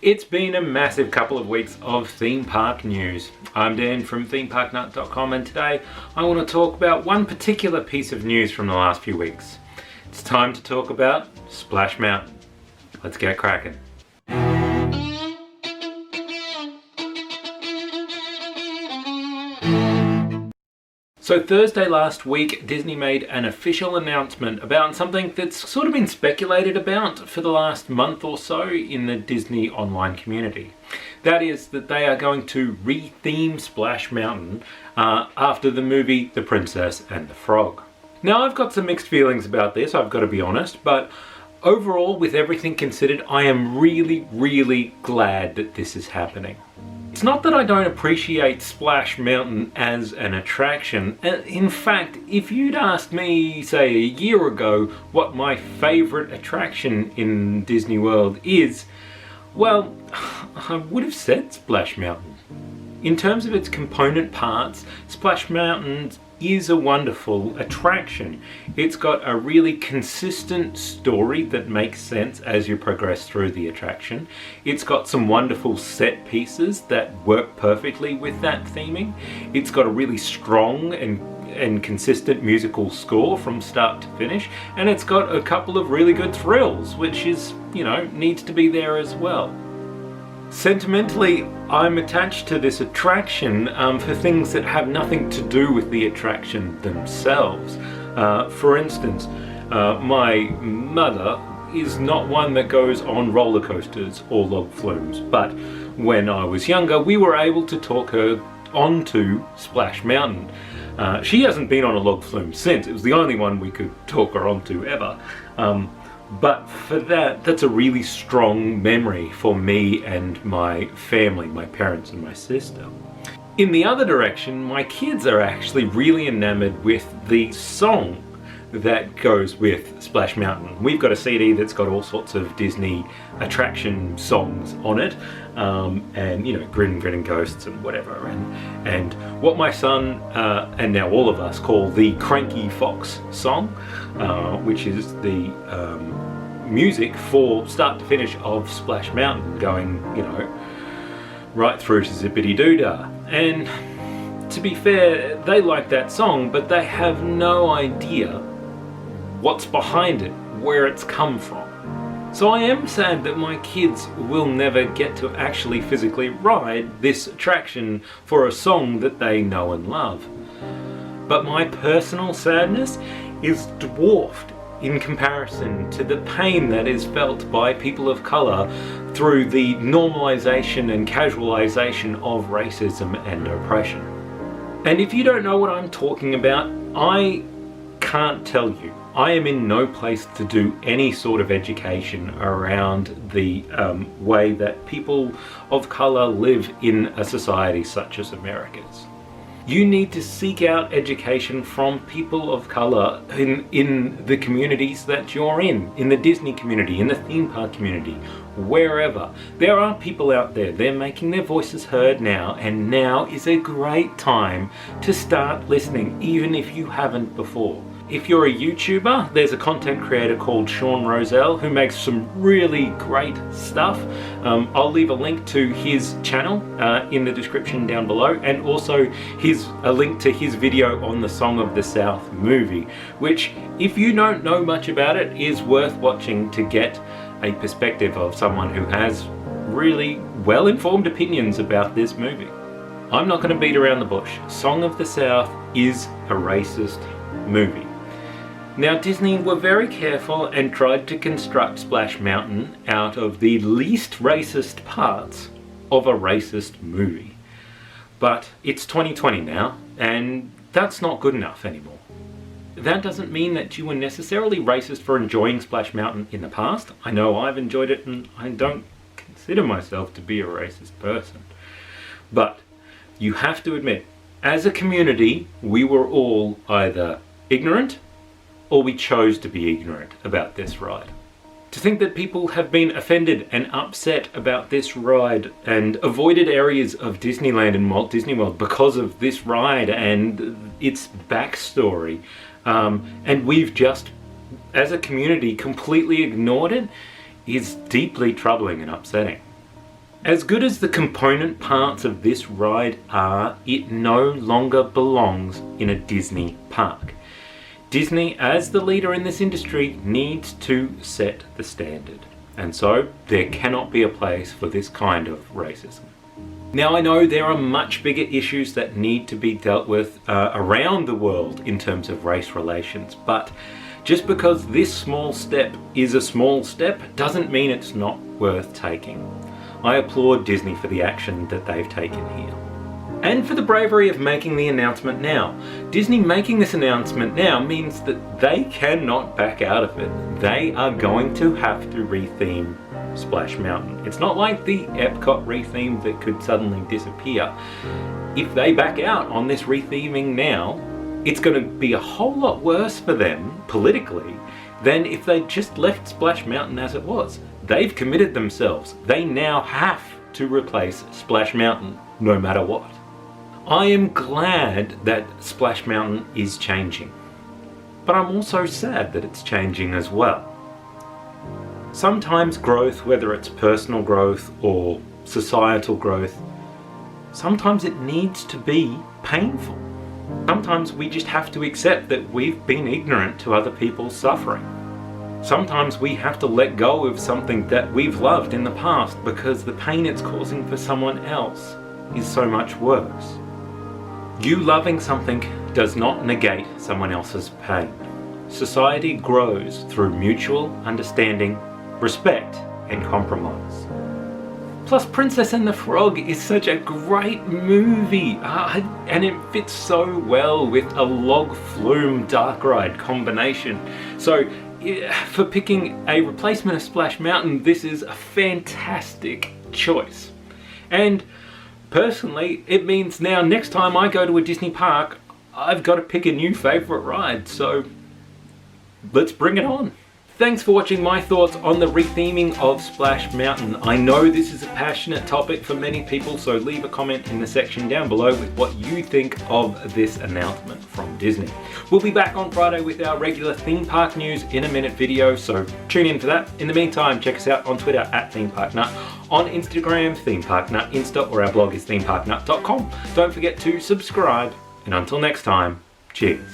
It's been a massive couple of weeks of theme park news. I'm Dan from themeparknut.com, and today I want to talk about one particular piece of news from the last few weeks. It's time to talk about Splash Mountain. Let's get cracking. So Thursday last week, Disney made an official announcement about something that's sort of been speculated about for the last month or so in the Disney online community. That is that they are going to re-theme Splash Mountain after the movie The Princess and the Frog. Now, I've got some mixed feelings about this, I've got to be honest, but overall, with everything considered, I am really glad that this is happening. It's not that I don't appreciate Splash Mountain as an attraction. In fact, if you'd asked me, say, a year ago what my favourite attraction in Disney World is, well, I would have said Splash Mountain. In terms of its component parts, Splash Mountain is a wonderful attraction. It's got a really consistent story that makes sense as you progress through the attraction. It's got some wonderful set pieces that work perfectly with that theming. It's got a really strong and consistent musical score from start to finish, and it's got a couple of really good thrills, which is, needs to be there as well. Sentimentally, I'm attached to this attraction for things that have nothing to do with the attraction themselves. For instance, my mother is not one that goes on roller coasters or log flumes, but when I was younger, we were able to talk her onto Splash Mountain. She hasn't been on a log flume since. It was the only one we could talk her onto ever. But for that's a really strong memory for me and my family, my parents and my sister. In the other direction, my kids are actually really enamored with the song that goes with Splash Mountain. We've got a CD that's got all sorts of Disney attraction songs on it, and Grin Ghosts and whatever, and what my son and now all of us call the Cranky Fox song, which is the music for start to finish of Splash Mountain, going right through to Zippity Doo Dah. And to be fair, they like that song, but they have no idea what's behind it, where it's come from. So I am sad that my kids will never get to actually physically ride this attraction for a song that they know and love. But my personal sadness is dwarfed in comparison to the pain that is felt by people of colour through the normalisation and casualisation of racism and oppression. And if you don't know what I'm talking about, I can't tell you. I am in no place to do any sort of education around the way that people of colour live in a society such as America's. You need to seek out education from people of colour in the communities that you're in the Disney community, in the theme park community, wherever. There are people out there, they're making their voices heard now, and now is a great time to start listening, even if you haven't before. If you're a YouTuber, there's a content creator called Shawn Rosell who makes some really great stuff. I'll leave a link to his channel in the description down below, and also a link to his video on the Song of the South movie, which, if you don't know much about it, is worth watching to get a perspective of someone who has really well-informed opinions about this movie. I'm not going to beat around the bush. Song of the South is a racist movie. Now, Disney were very careful and tried to construct Splash Mountain out of the least racist parts of a racist movie. But it's 2020 now, and that's not good enough anymore. That doesn't mean that you were necessarily racist for enjoying Splash Mountain in the past. I know I've enjoyed it, and I don't consider myself to be a racist person. But you have to admit, as a community, we were all either ignorant or we chose to be ignorant about this ride. To think that people have been offended and upset about this ride and avoided areas of Disneyland and Walt Disney World because of this ride and its backstory, and we've just, as a community, completely ignored it, is deeply troubling and upsetting. As good as the component parts of this ride are, it no longer belongs in a Disney park. Disney, as the leader in this industry, needs to set the standard. And so there cannot be a place for this kind of racism. Now, I know there are much bigger issues that need to be dealt with around the world in terms of race relations, but just because this small step is a small step doesn't mean it's not worth taking. I applaud Disney for the action that they've taken here. And for the bravery of making the announcement now. Disney making this announcement now means that they cannot back out of it. They are going to have to retheme Splash Mountain. It's not like the Epcot retheme that could suddenly disappear. If they back out on this retheming now, it's going to be a whole lot worse for them politically than if they just left Splash Mountain as it was. They've committed themselves. They now have to replace Splash Mountain no matter what. I am glad that Splash Mountain is changing, but I'm also sad that it's changing as well. Sometimes growth, whether it's personal growth or societal growth, sometimes it needs to be painful. Sometimes we just have to accept that we've been ignorant to other people's suffering. Sometimes we have to let go of something that we've loved in the past because the pain it's causing for someone else is so much worse. You loving something does not negate someone else's pain. Society grows through mutual understanding, respect, and compromise. Plus, Princess and the Frog is such a great movie, and it fits so well with a log flume dark ride combination. So, for picking a replacement of Splash Mountain, this is a fantastic choice. And personally, it means now next time I go to a Disney park, I've got to pick a new favourite ride, so let's bring it on. Thanks for watching my thoughts on the retheming of Splash Mountain. I know this is a passionate topic for many people, so leave a comment in the section down below with what you think of this announcement from Disney. We'll be back on Friday with our regular theme park news in a minute video, so tune in for that. In the meantime, check us out on Twitter at ThemeParkNut, on Instagram, ThemeParkNut Insta, or our blog is themeparknut.com. Don't forget to subscribe, and until next time, cheers.